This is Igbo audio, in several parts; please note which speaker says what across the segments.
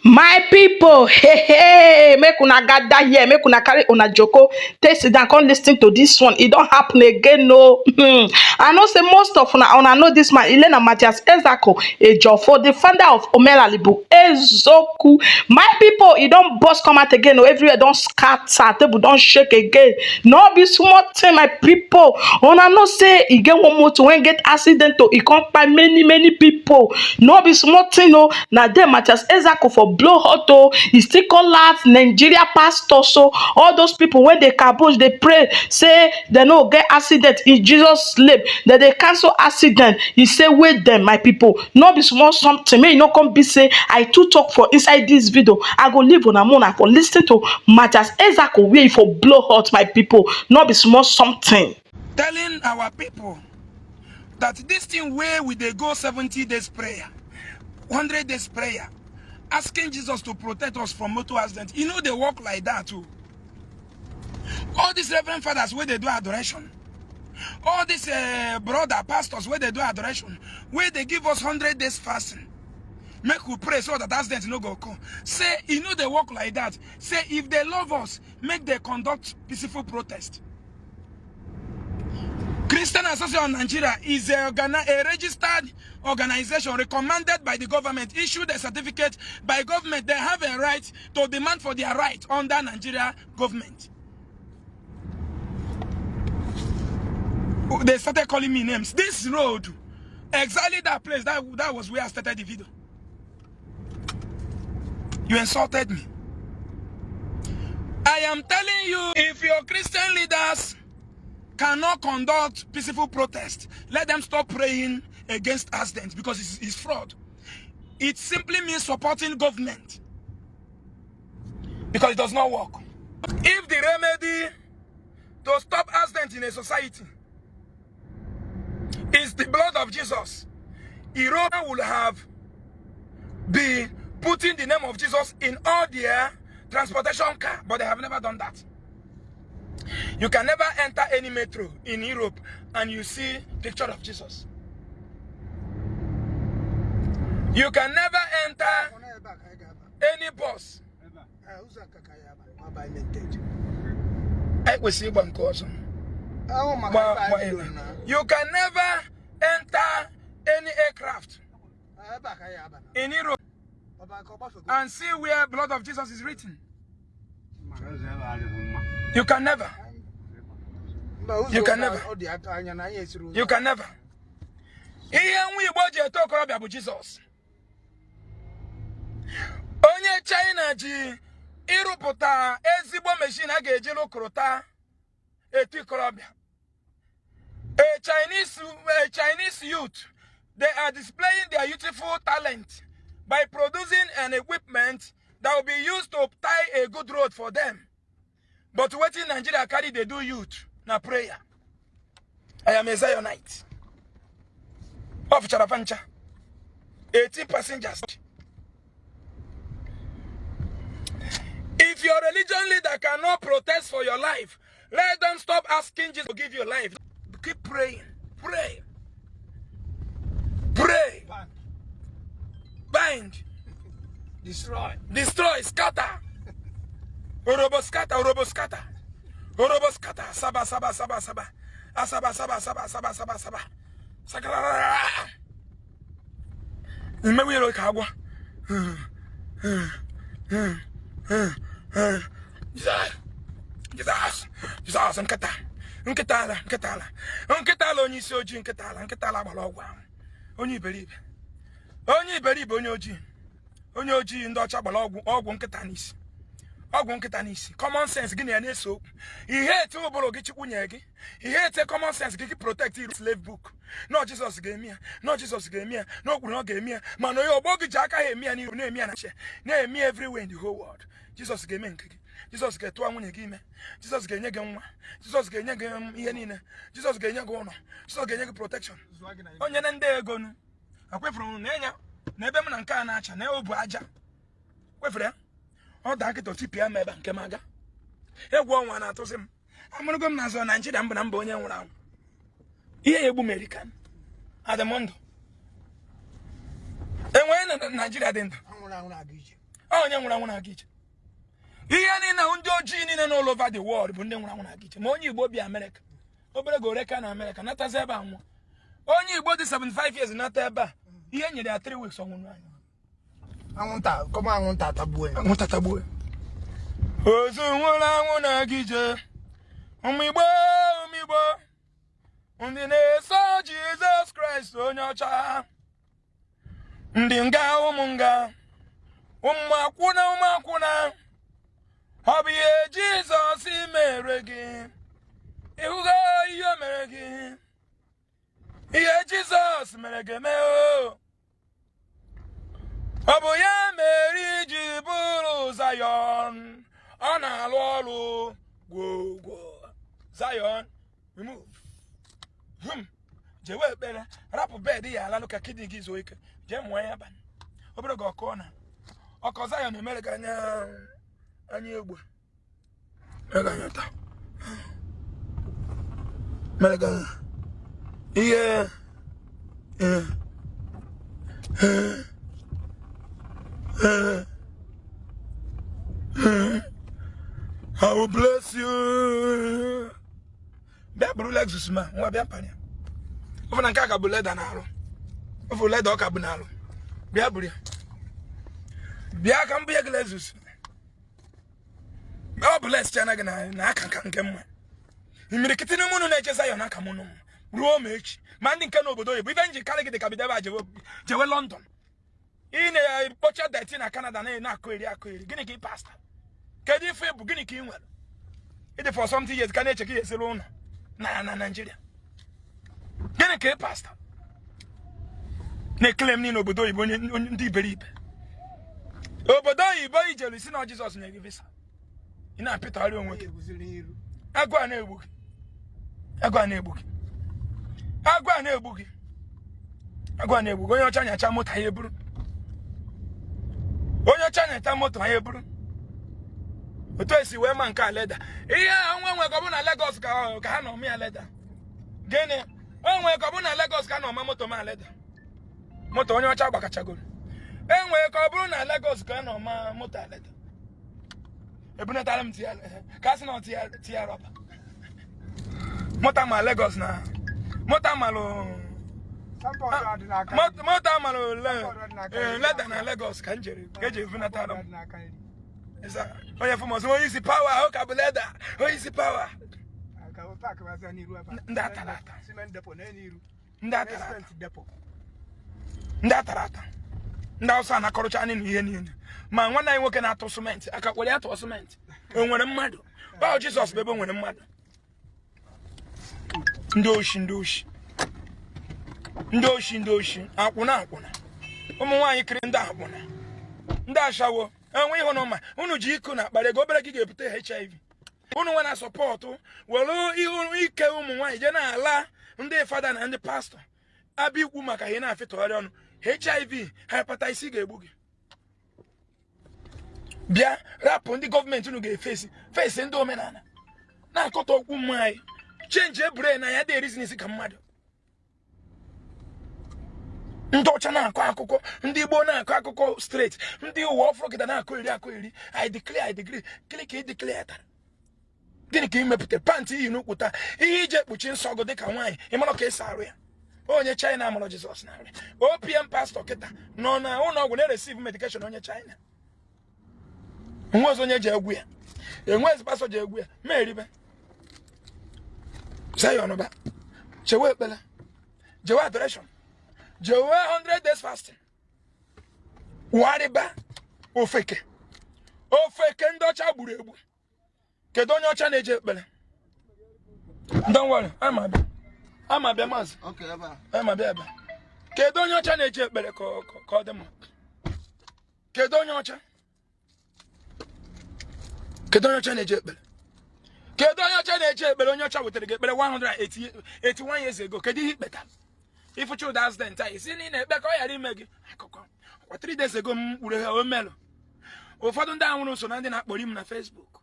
Speaker 1: My people, hey, make una gather here, make una carry una joko, take sit down, come lis ten to this one. It don't happen again, no. I know say most of una know this man, Mathias Ezeaku, for the founder of Omelalibu, Ezoku. My people, it don't bust come out again, no. Everywhere don't scatter, table don't shake again. No be small thing, my people. Una know say e get one motor when get accident to e come by many people. No be small thing, no. Now there Mathias Ezeaku for blow hot oh, he still call laugh Nigeria pastor. So all those people when they kabosh, they pray, say they no get accident in Jesus sleep, that they cancel accident. He say wait them, my people. No be small something. May you no come be say I too talk for inside this video. I go leave on a moon for listening to Mathias Ezeaku where for blow hot, my people. No be small something.
Speaker 2: Telling our people that this thing where we they go 70 days prayer, 100 days prayer, asking Jesus to protect us from motor accident. You know they walk like that too. All these reverend fathers where they do adoration, all these brother pastors where they do adoration, where they give us 100 days fasting, make we pray so that accident no go come. Say you know they walk like that. Say if they love us, make they conduct peaceful protest. Christian Association of Nigeria is a registered organization recommended by the government, issued a certificate by government. They have a right to demand for their right under Nigeria government. They started calling me names. This road, exactly that place, that was where I started the video. You insulted me. I am telling you, if your Christian leaders cannot conduct peaceful protest, let them stop praying against accidents because it's fraud. It simply means supporting government because it does not work. If the remedy to stop accidents in a society is the blood of Jesus, Iran will have been putting the name of Jesus in all their transportation car, but they have never done that. You can never enter any metro in Europe and you see picture of Jesus. You can never enter any bus. You can never enter any aircraft in Europe and see where blood of Jesus is written. You can never. You can never. You can never. Here we budget talk about Jesus. Onye China ji iruputa ezigbo machine a ga-eji lukrota etu ikorobia. A Chinese youth, they are displaying their youthful talent by producing an equipment that will be used to tie a good road for them. But what in Nigeria carry they do youth na prayer. I am a Zionite of Charafancha. 18 passengers. If your religion leader cannot protest for your life, let them stop asking Jesus to give you life. Keep praying. Pray. Pray. Bind. Destroy. Destroy. Scatter. Orobo scatter. Orobo scatter. Orobo scatter. Saba. Asaba. Sakara. Imewiro kagwa. Jesus, nketala onye isi ojii, nketala gbara ọgwụ ahụ. Onye iberibe onye ojii ndị ọcha gbara ọgwụ nketa n'isi. Ọgwụ nketa n'isi. Common sense gị na na-eso okwu. Ihe ete ụbụrụ gị chukwu nye gị. Ihe ete common sense gị protect your slave book. No Jesus ga-eme ya. No Jesus ga-eme ya. No kwuru na ọ ga-eme ya. Mana onye ọgbọ gị ji aka ha eme ya n'ihu na-eme ya na che. Na-eme everywhere in the whole world. Jesus ga-eme nke gị. Jesus ga-etụwa nwunye gị ime. Jesus ga-enye gị nwa. Jesus ga-enye gị ihe niile. Jesus ga-enye gị ụlọ. Jesus ga-enye gị protection. Onye na ndị ego nu. Akwefuru na enya na ebe m na nke a na-acha na obu aja. Kwefere ya. Ọ da akịta otipịa ma ebe nke m aga. Egwu ọnwa na-atụsị m. Amụrụgo m na-azọ Naịjirịa mbụ na mba onye nwụrụ anwụ. Ihe egbu American. Adamọndụ. Enwee na Naịjirịa dị ndụ. onye nwụrụ anwụ na-aga ije. Ihe niile na ndị ojii niile na all over the world bụ ndị nwụrụ anwụ na-aga ije. Ma onye Igbo bi America, obere go reka na America, natazi ebe a nwụọ. Onye Igbo dị 75 years nata ebe a, ihe nyere ya 3 weeks ọnwụnụ anya.
Speaker 3: Anwụnta, kọma anwụnta tagbuo ya.
Speaker 2: Anwụnta tagbuo ya. Ozu nwụrụ anwụ na-aga ije. Ụmụ Igbo, ndị na-eso Jesus Christ onye ọcha. Ndị nga, ụmụ nga, ụmụ akwụna. Ọ bụ ihe Jizọs mere gị. Ịhụgo ihe o mere gị. Ihe Jizọs mere gị eme o. Ọ bụ ya mere iji bụrụ Zion. Ọ na-alụ ọrụ gwogwo. Zion, remove. Jewe ekpere, rapụ bed ya ala ka kidney gị zuo ike. Jee mụọ ya abalị. Obere gị ọkọ na. Ọkọ Zion emere gị anya egbe. Mere anya taa. Mere gị ihe. I will bless you. Bịa bụrụ Lexus ma nwa bịa panya. Ofe na nke aka bụ leda n'alụ. Ofe leda ọka bụ n'alụ. Bịa bụrụ ya. Bịa ka m bụ ya gị Lexus. Ọ bụ les chana gị na aka nka nke mma. Imirikiti n'ime unu na-eche Zion aka mụ n'ụmụ. Ruo ma echi. Ma ndị nke n'obodo oyibo. Ibe nji karị gị dị ka bidebe a jewe London. Ị na-ekpocha deti na Canada na-akụ eri. Gịnị ka ị pasta? Kedu ife bụ gịnị ka ị nwere? Ịdị for something years ka na-eche ka ị esiri ụlọ na Nigeria. Gịnị ka ị pasta? Na-ekelem niile obodo oyibo ndị iberibe. Obodo oyibo ijelu isi na Jizọs nye gị visa. Ị na-apịtagharị onwe gị. Agụ a na-egbu gị. Onye ọcha nyacha moto ya eburu. Otu esi wee ma nke a leda. Ihe a nwe ka ọ bụ na Lagos ka ha nọ ya leda. Gịnị? Onwe ka ọ bụ na Lagos ka nọ moto ma leda. Moto onye ọcha gbakachagoro. Enwe ka ọ bụrụ na Lagos ka nọ moto leda. Ebunatara m ka sị na tiya rọba. Moto ma Lagos na. Moto malụ leda na Lagos ka njere. Eji ebunatara m. Onye fụmọsị onye isi power ọ ka bụ leda. Onye isi power. Ndị atara ata. Ndị Hausa na-akọrọcha anyị n'ihe niile. Ma nwanne anyị nwoke na-atụ simenti. Aka kwere atụ simenti. O nwere mmadụ. Ọ Jizọs bụ ebe o nwere mmadụ. Ndị oshi. Akwụna. Ụmụ nwaanyị kiri ndị akwụna. Ndị ashawo. Enwe ihe n'ọma. Unu ji iko na akpara ego obere gị ga-ebute HIV. Unu nwe na sọpọtụ. Were ihu ike ụmụ nwaanyị je na-ala ndị fada na ndị pastọ. Abịa ikwu maka ihe na-afịtọgharị ọnụ. HIV, hepatitis ga-egbu gị. Bịa rapụ ndị gọọmenti unu ga-efesi ndị omenala. Na-akọta okwu mmanyị. Change ebure na ya dị erizinisi ka mmadụ. Ndị ọcha na-akọ akụkọ, ndị Igbo na-akọ akụkọ straight, ndị ụwa ọfụrụ kịta na-akọ eri. I declare. Gịnị ka ị declare tara? Gịnị ka ị mepụta? Pantị iyi n'ukwu taa. Ihe ije ekpuchi nsọ gị dịka nwaanyị, ị mara ka esi arụ ya. Onye China amụrụ Jizọs narị. OPM pastor kịta nọ na ụlọ ọgwụ na-receive medication onye China. Enwezi onye ji egwu ya. Enwezi pastor ji egwu ya. Ma eribe. Zion ba. Chewe ekpele. Jewe adoration. Jewe 100 days fasting. Wariba. Ofeke ndị ọcha gburu egbu. Kedu onye ọcha na-eje ekpele? Don't worry, I'm a bemaz. Okay, I'm a beba. Kedu onye ọcha na-eje ekpele ka ọ dị mma? Kedu onye ọcha na-eje ekpele? Onye ọcha wetara gị ekpere 181 years ago. Kedu ihe ikpeta? If you choose that then tie, isi na ekpe ka ọ yara ime gị akụkọ. Kwa 3 days ago m kpuru ha omelo. Ụfọdụ ndị ahụrụ so na ndị na-akpọrọ m na Facebook.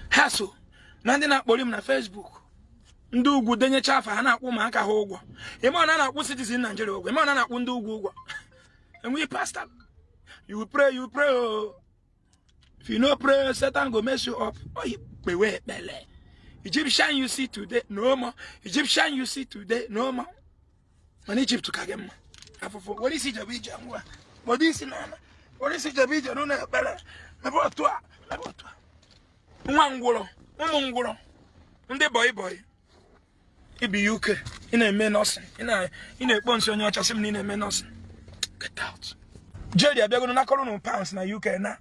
Speaker 2: Ha so na ndị na-akpọrọ m na Facebook. Ndị ugwu denyecha afa ha na-akwụ ụmụaka ha ụgwọ. Ịma na na-akwụ citizen Nigeria ụgwọ. Ịma na na-akwụ ndị ugwu ụgwọ. Enweghị pastor. You will pray, oh. If you no pray, Satan go mess you up. Oh, you beware, bele. Egyptian you see today, no more. Egyptian you see today, no more. Man, Egypt to Kagem. What is it, Jabija? What is it, Nana? What is it, Jabija? No, no, bele. About toi. Mangolo. Unde boy. It be UK. In a menosing. In a bunch on your chassim in a menosing. Get out. Jerry, I'm going to knock on pounds in the UK now.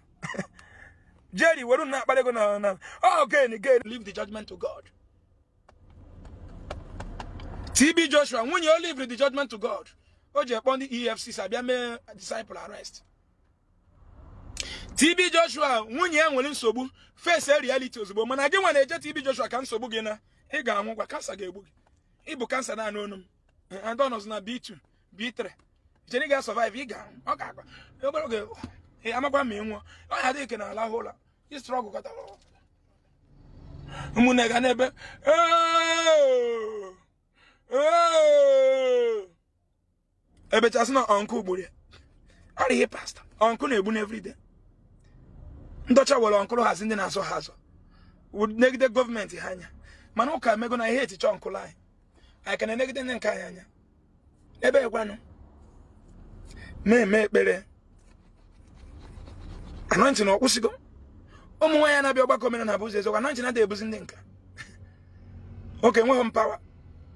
Speaker 2: Jerry, we're not going to. Oh, again, leave the judgment to God. TB Joshua, when you leave the judgment to God, oh, you upon the EFC, Sabiame disciple arrest. TB Joshua, when you are willing to face a reality, but when I get one, TB Joshua can so bugina, he got one cancer gave book. Ibu cancer, I know him. And don't know B2, B3. Jenny got survive, he got. Okay, hey, I'm about me. I had taken a la hola. You struggle got a lot. Munega never. Oh, I bet that's not Uncle Bully. I hear pastor. Uncle Nebun every day. Dutch well, Uncle has in the Nassau Hazard. Would negative government, Hanya. Manoka, I'm gonna hate it, Uncle Lie. I can negative and Kayanya. Ebe one. Me, bere. Anointing or Usigo. Omoya na be oba come na abuze so anointing na dey ebuzi ndinka. Okay, we have power.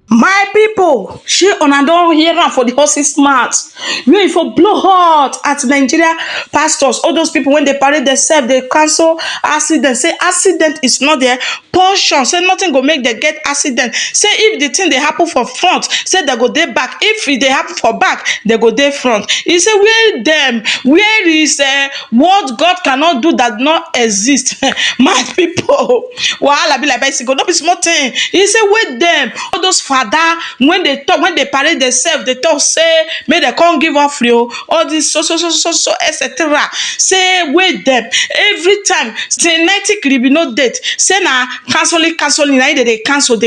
Speaker 1: My people, she una don hear am for the horse's mouth. Wey for blow hot at Nigeria pastors, all those people when they parade themselves, they cancel accident. Say accident is not their portion. Say nothing go make them get accident. Say if the thing they happen for front, say they go dey back. If they happen for back, they go dey front. He say where is what God cannot do that not exist? My people, wahala be like bicycle, no be small thing. He say wait them, all those father when they talk, when they parade themselves, they talk say may they come give offering, all this so etc. Say wait them every time genetically be no date. Say na canceling na they cancel.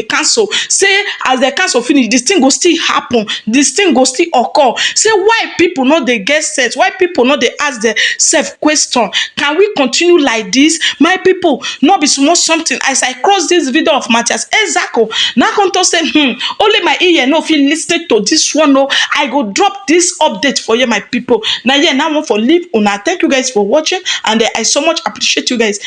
Speaker 1: Say as they cancel finish, this thing go still happen, this thing go still occur. Say why people no dey get sense, why people no dey ask themselves question. Can we continue like this? My people, no be small something. As I cross this video of Mathias Ezeaku, now come to say only my ear no fit listen to this one. No, I go drop this update for you, my people. Now one for leave una. Thank you guys for watching, and I so much appreciate you guys.